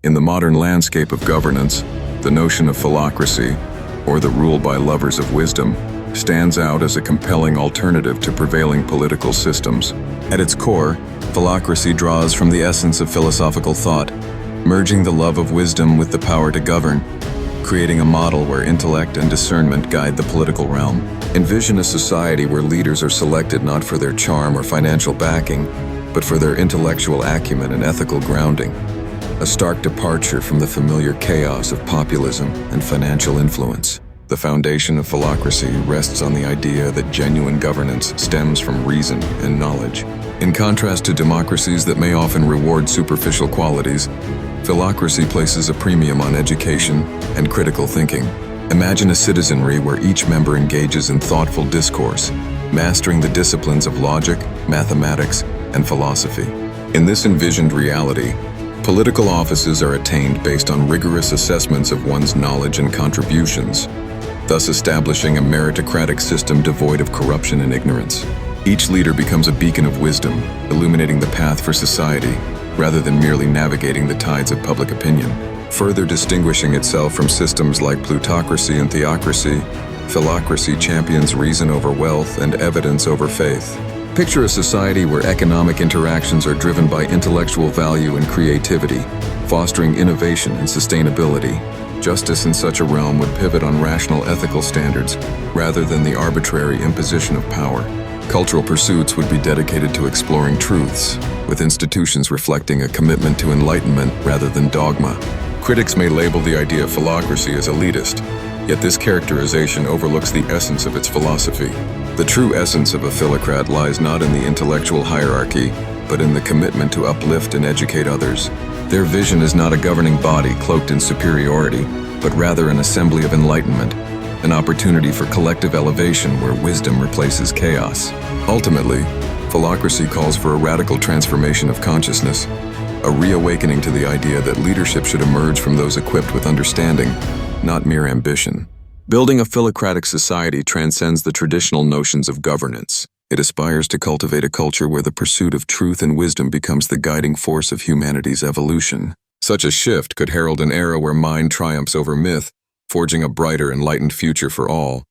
In the modern landscape of governance, the notion of philocracy, or the rule by lovers of wisdom, stands out as a compelling alternative to prevailing political systems. At its core, philocracy draws from the essence of philosophical thought, merging the love of wisdom with the power to govern, creating a model where intellect and discernment guide the political realm. Envision a society where leaders are selected not for their charm or financial backing, but for their intellectual acumen and ethical grounding. A stark departure from the familiar chaos of populism and financial influence. The foundation of philocracy rests on the idea that genuine governance stems from reason and knowledge. In contrast to democracies that may often reward superficial qualities, philocracy places a premium on education and critical thinking. Imagine a citizenry where each member engages in thoughtful discourse, mastering the disciplines of logic, mathematics, and philosophy. In this envisioned reality, political offices are attained based on rigorous assessments of one's knowledge and contributions, thus establishing a meritocratic system devoid of corruption and ignorance. Each leader becomes a beacon of wisdom, illuminating the path for society, rather than merely navigating the tides of public opinion. Further distinguishing itself from systems like plutocracy and theocracy, philocracy champions reason over wealth and evidence over faith. Picture a society where economic interactions are driven by intellectual value and creativity, fostering innovation and sustainability. Justice in such a realm would pivot on rational ethical standards, rather than the arbitrary imposition of power. Cultural pursuits would be dedicated to exploring truths, with institutions reflecting a commitment to enlightenment rather than dogma. Critics may label the idea of philocracy as elitist, yet this characterization overlooks the essence of its philosophy. The true essence of a philocrat lies not in the intellectual hierarchy, but in the commitment to uplift and educate others. Their vision is not a governing body cloaked in superiority, but rather an assembly of enlightenment, an opportunity for collective elevation where wisdom replaces chaos. Ultimately, philocracy calls for a radical transformation of consciousness, a reawakening to the idea that leadership should emerge from those equipped with understanding, not mere ambition. Building a philocratic society transcends the traditional notions of governance. It aspires to cultivate a culture where the pursuit of truth and wisdom becomes the guiding force of humanity's evolution. Such a shift could herald an era where mind triumphs over myth, forging a brighter, enlightened future for all.